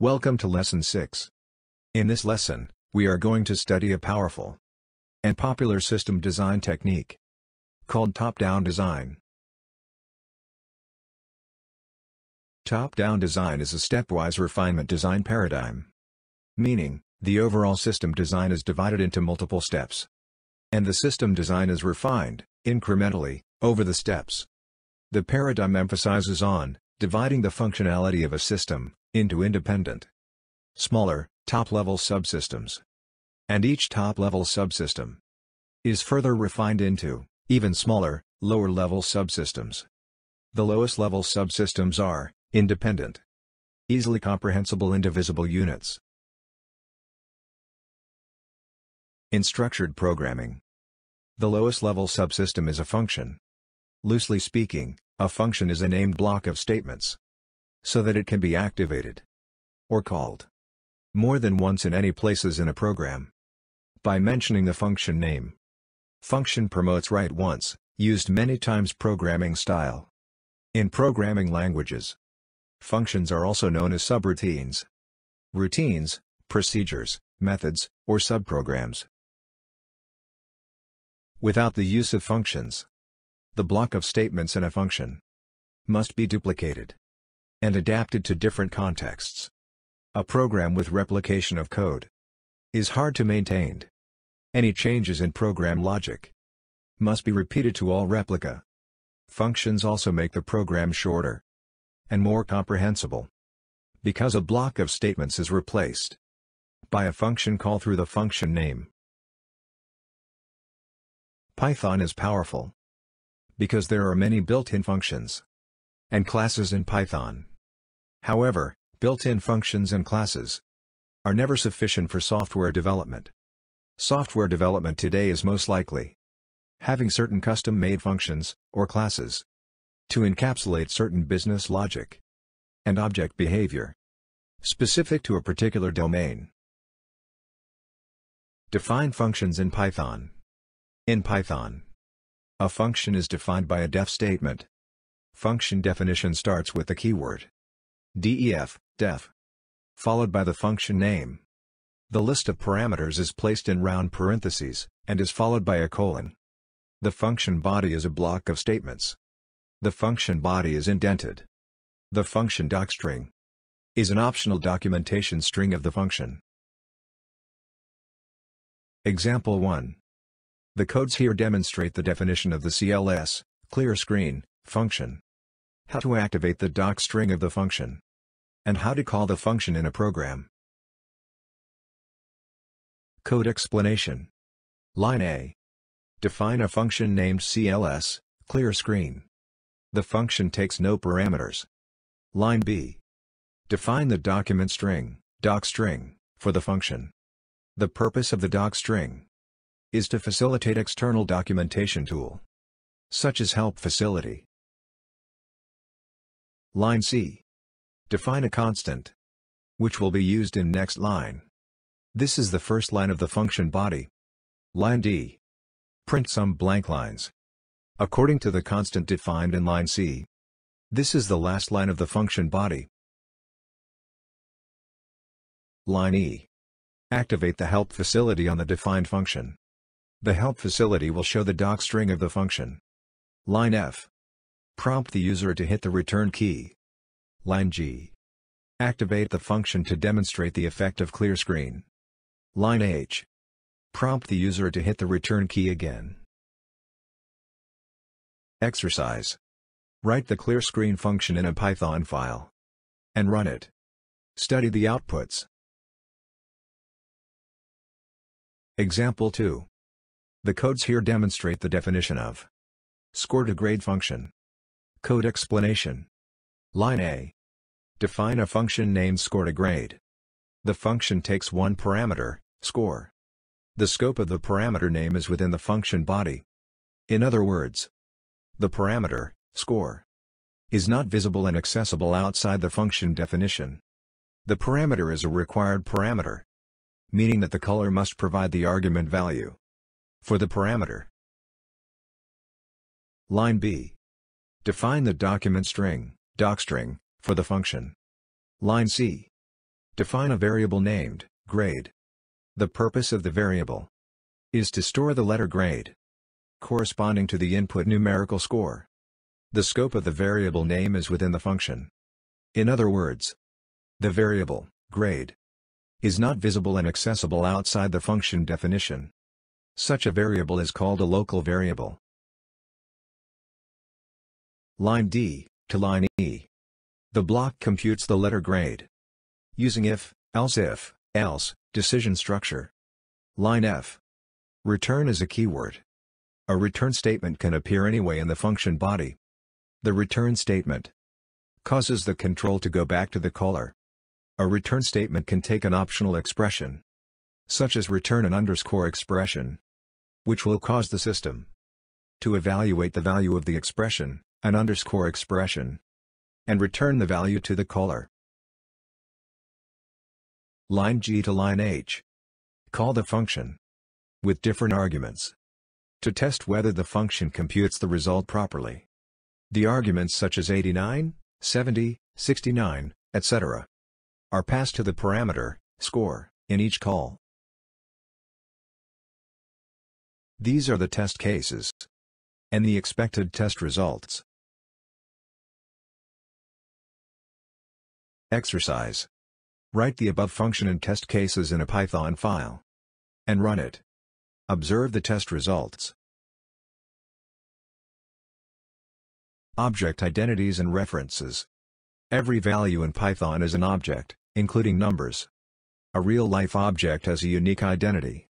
Welcome to Lesson 6. In this lesson, we are going to study a powerful and popular system design technique called top-down design. Top-down design is a stepwise refinement design paradigm. Meaning, the overall system design is divided into multiple steps. And the system design is refined, incrementally, over the steps. The paradigm emphasizes on dividing the functionality of a system into independent, smaller, top-level subsystems. And each top-level subsystem is further refined into even smaller, lower-level subsystems. The lowest-level subsystems are independent, easily comprehensible indivisible units. In structured programming, the lowest-level subsystem is a function. Loosely speaking, a function is a named block of statements, so that it can be activated or called more than once in any places in a program. By mentioning the function name, function promotes write once, used many times programming style. In programming languages, functions are also known as subroutines, routines, procedures, methods, or subprograms. Without the use of functions, the block of statements in a function must be duplicated and adapted to different contexts. A program with replication of code is hard to maintain. Any changes in program logic must be repeated to all replica. Functions also make the program shorter and more comprehensible, because a block of statements is replaced by a function call through the function name. Python is powerful because there are many built-in functions and classes in Python. However, built-in functions and classes are never sufficient for software development. Software development today is most likely having certain custom-made functions, or classes, to encapsulate certain business logic and object behavior specific to a particular domain. Define functions in Python. In Python, a function is defined by a def statement. Function definition starts with the keyword def, followed by the function name. The list of parameters is placed in round parentheses, and is followed by a colon. The function body is a block of statements. The function body is indented. The function docstring is an optional documentation string of the function. Example 1. The codes here demonstrate the definition of the CLS, clear screen, function. How to activate the docstring of the function, and how to call the function in a program. Code explanation. Line A. Define a function named CLS, clear screen. The function takes no parameters. Line B. Define the document string, docstring, for the function. The purpose of the docstring is to facilitate external documentation tool, such as help facility. Line C. Define a constant, which will be used in next line. This is the first line of the function body. Line D. Print some blank lines according to the constant defined in line C. This is the last line of the function body. Line E. Activate the help facility on the defined function. The help facility will show the docstring of the function. Line F. Prompt the user to hit the return key. Line G. Activate the function to demonstrate the effect of clear screen. Line H. Prompt the user to hit the return key again. Exercise. Write the clear screen function in a Python file and run it. Study the outputs. Example 2. The codes here demonstrate the definition of score-to-grade function. Code explanation. Line A. Define a function named score-to-grade. The function takes one parameter, score. The scope of the parameter name is within the function body. In other words, the parameter, score, is not visible and accessible outside the function definition. The parameter is a required parameter, meaning that the color must provide the argument value for the parameter. Line B. Define the document string, docstring, for the function. Line C. Define a variable named grade. The purpose of the variable is to store the letter grade corresponding to the input numerical score. The scope of the variable name is within the function. In other words, the variable grade is not visible and accessible outside the function definition. Such a variable is called a local variable. Line D to line E. The block computes the letter grade using if, else decision structure. Line F. Return is a keyword. A return statement can appear anyway in the function body. The return statement causes the control to go back to the caller. A return statement can take an optional expression, such as return an underscore expression, which will cause the system to evaluate the value of the expression, an underscore expression, and return the value to the caller. Line G to line H. Call the function with different arguments to test whether the function computes the result properly. The arguments such as 89, 70, 69, etc. are passed to the parameter score in each call. These are the test cases and the expected test results. Exercise. Write the above function and test cases in a Python file and run it. Observe the test results. Object identities and references. Every value in Python is an object, including numbers. A real-life object has a unique identity,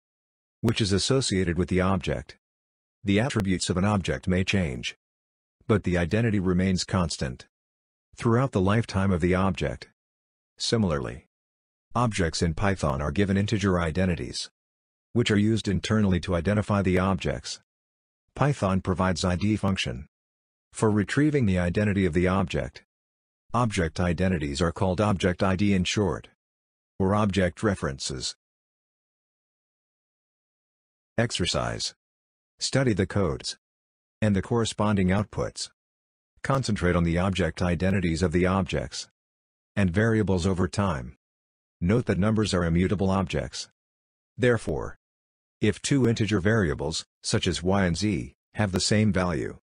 which is associated with the object. The attributes of an object may change, but the identity remains constant throughout the lifetime of the object. Similarly, objects in Python are given integer identities, which are used internally to identify the objects. Python provides ID function for retrieving the identity of the object. Object identities are called object ID in short, or object references. Exercise. Study the codes and the corresponding outputs. Concentrate on the object identities of the objects and variables over time. Note that numbers are immutable objects. Therefore, if two integer variables, such as y and z, have the same value,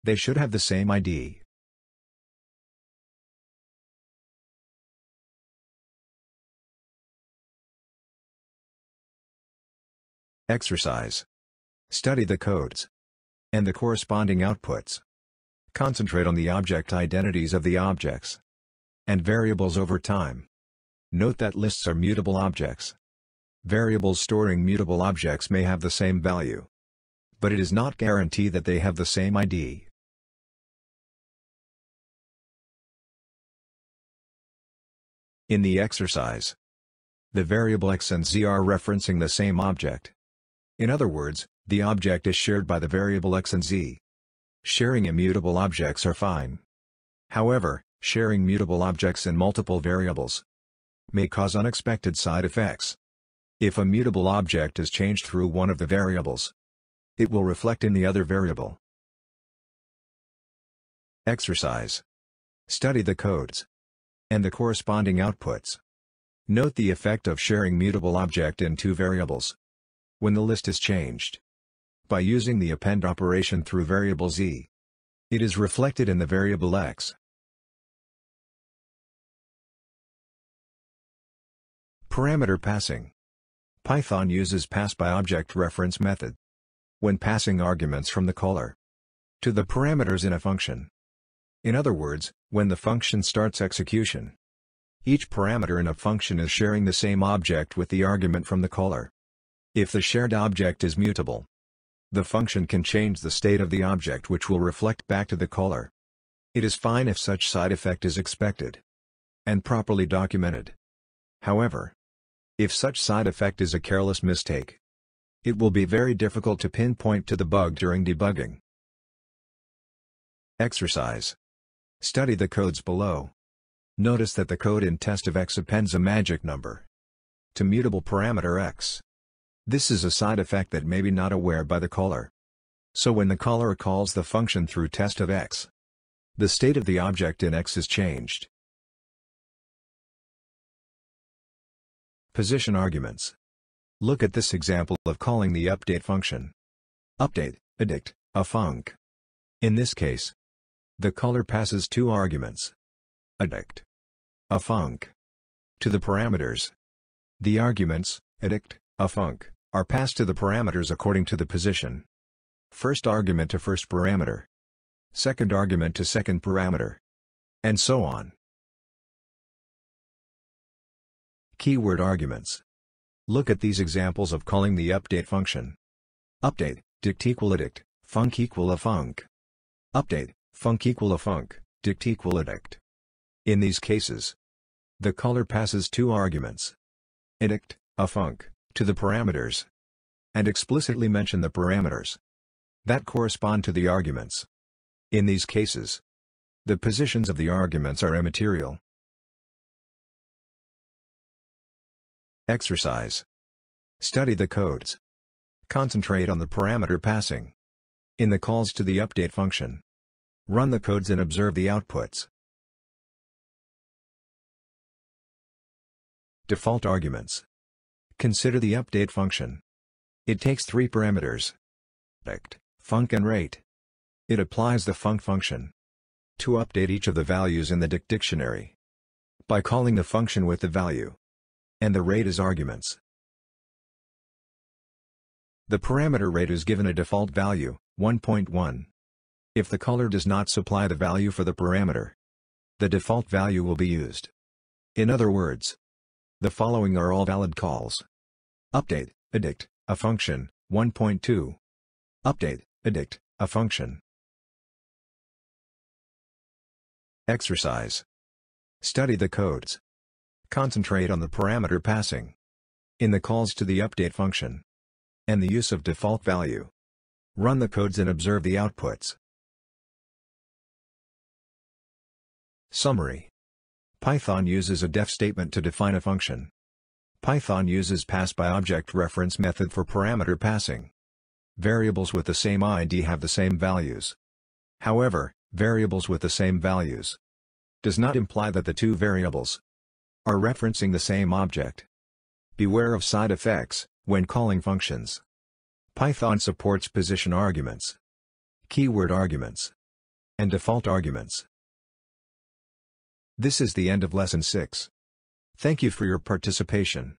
they should have the same ID. Exercise. Study the codes and the corresponding outputs. Concentrate on the object identities of the objects and variables over time. Note that lists are mutable objects. Variables storing mutable objects may have the same value, but it is not guaranteed that they have the same ID. In the exercise, the variable x and z are referencing the same object. In other words, the object is shared by the variable x and z. Sharing immutable objects are fine. However, sharing mutable objects in multiple variables may cause unexpected side effects. If a mutable object is changed through one of the variables, it will reflect in the other variable. Exercise. Study the codes and the corresponding outputs. Note the effect of sharing mutable object in two variables when the list is changed. By using the append operation through variable z, it is reflected in the variable x. Parameter passing. Python uses pass-by-object reference method when passing arguments from the caller to the parameters in a function. In other words, when the function starts execution, each parameter in a function is sharing the same object with the argument from the caller. If the shared object is mutable, the function can change the state of the object, which will reflect back to the caller. It is fine if such side effect is expected and properly documented. However, if such side effect is a careless mistake, it will be very difficult to pinpoint to the bug during debugging. Exercise. Study the codes below. Notice that the code in test of x appends a magic number to mutable parameter x. This is a side effect that may be not aware by the caller. So when the caller calls the function through test of x, the state of the object in x is changed. Position arguments. Look at this example of calling the update function. Update, addict, a func. In this case, the caller passes two arguments. Addict, a func. To the parameters. The arguments, addict, a func, are passed to the parameters according to the position. First argument to first parameter. Second argument to second parameter. And so on. Keyword arguments. Look at these examples of calling the update function. Update, dict equal addict, func equal a func. Update, func equal a func, dict equal addict. In these cases, the caller passes two arguments. Addict, a func, to the parameters. And explicitly mention the parameters that correspond to the arguments. In these cases, the positions of the arguments are immaterial. Exercise. Study the codes. Concentrate on the parameter passing. In the calls to the update function, run the codes and observe the outputs. Default arguments. Consider the update function. It takes three parameters: dict, func and rate. It applies the func function to update each of the values in the dict dictionary by calling the function with the value and the rate as arguments. The parameter rate is given a default value, 1.1. If the caller does not supply the value for the parameter, the default value will be used. In other words, the following are all valid calls. Update, addict, a function, 1.2. Update, addict, a function. Exercise. Study the codes. Concentrate on the parameter passing in the calls to the update function and the use of default value. Run the codes and observe the outputs. Summary. Python uses a def statement to define a function. Python uses pass-by-object reference method for parameter passing. Variables with the same ID have the same values. However, variables with the same values does not imply that the two variables are referencing the same object. Beware of side effects when calling functions. Python supports position arguments, keyword arguments, and default arguments. This is the end of Lesson 6. Thank you for your participation.